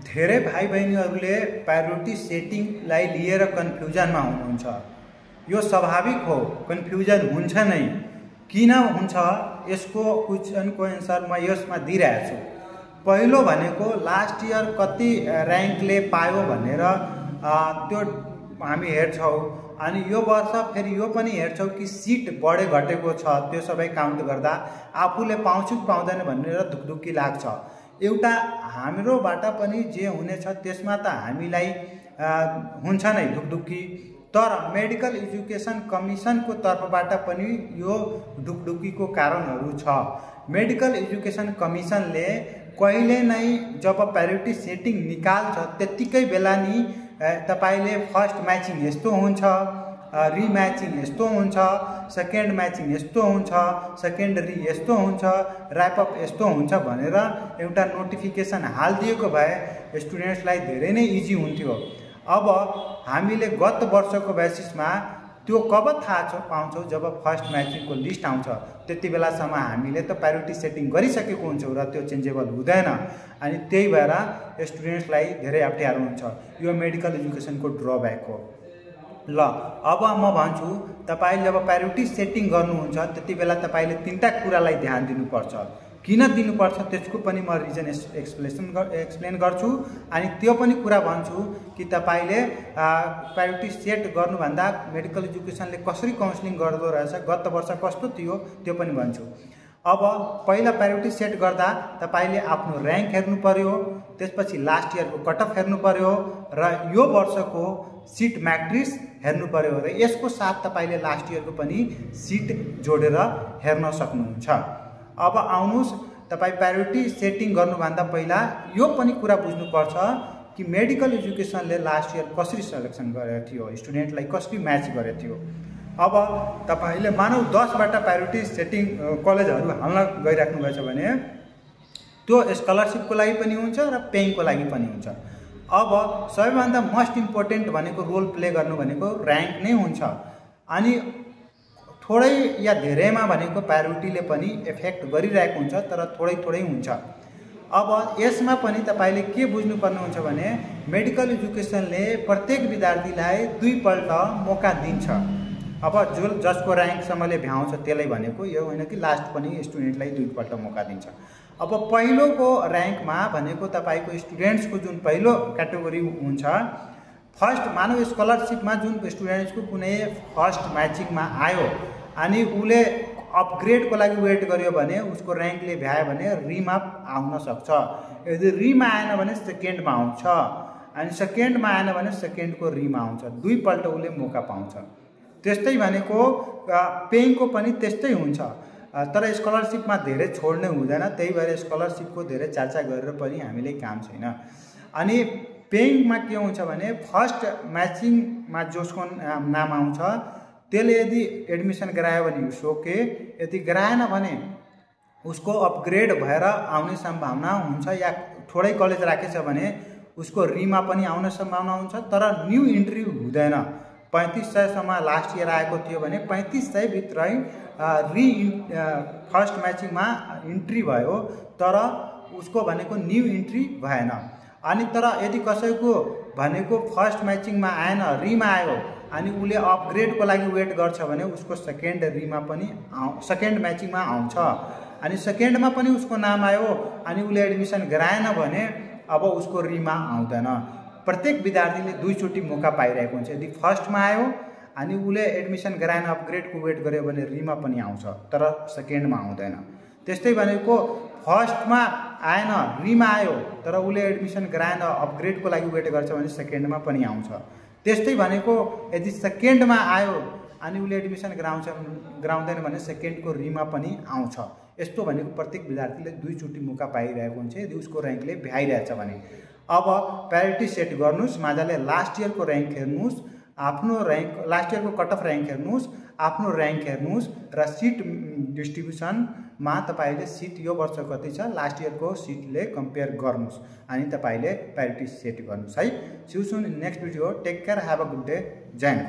धेरै भाइ बहिनीहरूले प्रायोरिटी सेटिङलाई लिएर कन्फ्युजनमा हुनुहुन्छ। यो स्वाभाविक हो, कन्फ्युजन हुन्छ नै। किन हुन्छ यसको क्वेशनको एन्सर म यसमा दिइरहेको छु। पहिलो भनेको लास्ट इयर कति र्याङ्कले पायो भनेर त्यो हामी हेर्छौँ, अनि यो वर्ष फेरि यो पनि हेर्छौँ कि सिट बढे घटेको छ, त्यो सबै काउन्ट गर्दा आफूले पाउँछु कि पाउँदैन भनेर धुकधुकी लाग्छ। एउटा हाम्रोबाट पनि जे हुनेछ त्यसमा त हामीलाई हुन्छ नै धुकधुकी, तर मेडिकल एजुकेसन कमिसनको तर्फबाट पनि यो ढुकढुकीको कारणहरू छ। मेडिकल एजुकेसन कमिसनले कहिले नै जब प्रायोरिटी सेटिङ निकाल्छ त्यतिकै बेला नि तपाईले फर्स्ट म्याचिङ यस्तो हुन्छ, रिम्याचिङ यस्तो हुन्छ, सेकेन्ड म्याचिङ यस्तो हुन्छ, सेकेन्डरी यस्तो हुन्छ, ऱ्यापअप यस्तो हुन्छ भनेर एउटा नोटिफिकेसन हालिदिएको भए स्टुडेन्ट्सलाई धेरै नै इजी हुन्थ्यो। अब हामीले गत वर्षको बेसिसमा त्यो कब थाहा पाउँछौँ जब फर्स्ट म्याचिङको लिस्ट आउँछ। त्यति बेलासम्म हामीले त प्रायोरिटी सेटिङ गरिसकेको हुन्छौँ र त्यो चेन्जेबल हुँदैन, अनि त्यही भएर स्टुडेन्ट्सलाई धेरै अप्ठ्यारो हुन्छ। यो मेडिकल एजुकेसनको ड्रब्याक हो। ल अब म भन्छु, तपाईले जब प्रायोरिटी सेटिङ गर्नुहुन्छ त्यति बेला तपाईले तीनटा कुरालाई ध्यान दिनुपर्छ। किन दिनुपर्छ त्यसको पनि म रिजन एक्सप्लेन गर्छु, अनि त्यो पनि कुरा भन्छु कि तपाईले प्रायोरिटी सेट गर्नुभन्दा मेडिकल एजुकेसनले कसरी काउन्सिलिङ गर्दो रहेछ, गत वर्ष कस्तो थियो त्यो पनि भन्छु। अब पहिला प्रायोरिटी सेट गर्दा तपाईले आफ्नो र्याङ्क हेर्नु पर्यो, त्यसपछि लास्ट इयरको कटअफ हेर्नु पर्यो र यो वर्षको सिट म्याट्रिक्स हेर्नु पर्यो, र यसको साथ तपाईले लास्ट इयरको पनि सिट जोडेर हेर्न सक्नुहुन्छ। अब आउनुहोस्, तपाई प्रायोरिटी सेटिङ गर्नुभन्दा पहिला यो पनि कुरा बुझ्नुपर्छ कि मेडिकल एजुकेसनले लास्ट इयर कसरी सेलेक्सन गरेको थियो, स्टुडेन्टलाई कसरी म्याच गरेको थियो। अब तपाईले मानौ 10बाट प्रायोरिटी सेटिङ कलेजहरू हाल्न गइराख्नु भएछ भने त्यो स्कलरसिपको लागि पनि हुन्छ र पेइङको लागि पनि हुन्छ। अब सबैभन्दा मोस्ट इम्पोर्टेन्ट भनेको रोल प्ले गर्नु भनेको र्याङ्क नै हुन्छ, अनि थोरै या धेरैमा भनेको प्रायोरिटीले पनि इफेक्ट गरिरहेको हुन्छ, तर थोरै थोरै हुन्छ। अब यसमा पनि तपाईले के बुझ्नुपर्ने हुन्छ भने मेडिकल एजुकेसनले प्रत्येक विद्यार्थीलाई 2 पल्ट मौका दिन्छ। अब जसको र्याङ्कसम्मले भ्याउँछ त्यसलाई भनेको यो होइन कि लास्ट पनि स्टुडेन्टलाई 2 पल्ट मौका दिन्छ। अब पहिलोको र्याङ्कमा भनेको तपाईको स्टुडेन्ट्सको जुन पहिलो क्याटेगोरी हुन्छ, फर्स्ट मानव स्कलरसिपमा जुन स्टुडेन्ट्सको कुनै फर्स्ट म्याचिङमा आयो अनि उसले अपग्रेडको लागि वेट गर्यो भने उसको र्याङ्कले भ्यायो भने रिमा आउन सक्छ। यदि रिमा आएन भने सेकेन्डमा आउँछ, अनि सेकेन्डमा आएन भने सेकेन्डको रिमा आउँछ, 2 पल्ट उसले मौका पाउँछ। त्यस्तै भनेको पेइङको पनि त्यस्तै हुन्छ, तर स्कलरसिपमा धेरै छोड्ने हुँदैन, त्यही भएर स्कलरसिपको धेरै चर्चा गरेर पनि हामीले काम छैन। अनि पेइङमा के हुन्छ भने फर्स्ट म्याचिङमा जसको नाम आउँछ त्यसले यदि एडमिसन गरायो भने ओके, यदि गराएन भने उसको अपग्रेड भएर आउने सम्भावना हुन्छ, या थोरै कलेज राखेछ भने उसको रिमा पनि आउने सम्भावना हुन्छ, तर न्यू इन्ट्री हुँदैन। 3500सम्म लास्ट इयर आएको थियो भने 3500 भित्रै फर्स्ट म्याचिङमा इन्ट्री भयो, तर उसको भनेको न्यू इन्ट्री भएन। अनि तर यदि कसैको भनेको फर्स्ट म्याचिङमा आएन, रिमा आयो, अनि उसले अपग्रेडको लागि वेट गर्छ भने उसको सेकेन्ड म्याचिङमा आउँछ, अनि सेकेन्डमा पनि उसको नाम आयो अनि उसले एडमिसन गराएन भने अब उसको रिमा आउँदैन। प्रत्येक विद्यार्थीले 2 चोटि मौका पाइरहेको हुन्छ। यदि फर्स्टमा आयो अनि उसले एडमिसन गराएन, अपग्रेडको वेट गर्यो भने रिमा पनि आउँछ, तर सेकेन्डमा आउँदैन। त्यस्तै भनेको फर्स्टमा आएन, रिमा आयो, तर उसले एडमिसन गराएन, अपग्रेडको लागि वेट गर्छ भने सेकेन्डमा पनि आउँछ। त्यस्तै भनेको यदि सेकेन्डमा आयो अनि उसले एडमिसन गराउँदैन भने सेकेन्डको रिमा पनि आउँछ। यस्तो भनेको प्रत्येक विद्यार्थीले 2 चोटि मौका पाइरहेको हुन्छ यदि उसको र्याङ्कले भ्याइरहेछ भने। अब प्रायोरिटी सेट गर्नुहोस्, मजाले लास्ट इयरको र्याङ्क हेर्नुहोस्, आफ्नो र्याङ्क लास्ट इयरको कटअफ र्याङ्क हेर्नुहोस्, आफ्नो र्याङ्क हेर्नुहोस्, र सिट डिस्ट्रिब्युसनमा तपाईले सिट यो वर्ष कति छ लास्ट इयरको सिटले कम्पेयर गर्नुहोस्, अनि तपाईले प्रायोरिटी सेट गर्नुहोस् है। See you soon in next video. Take care, have a good day. जय हिन्द।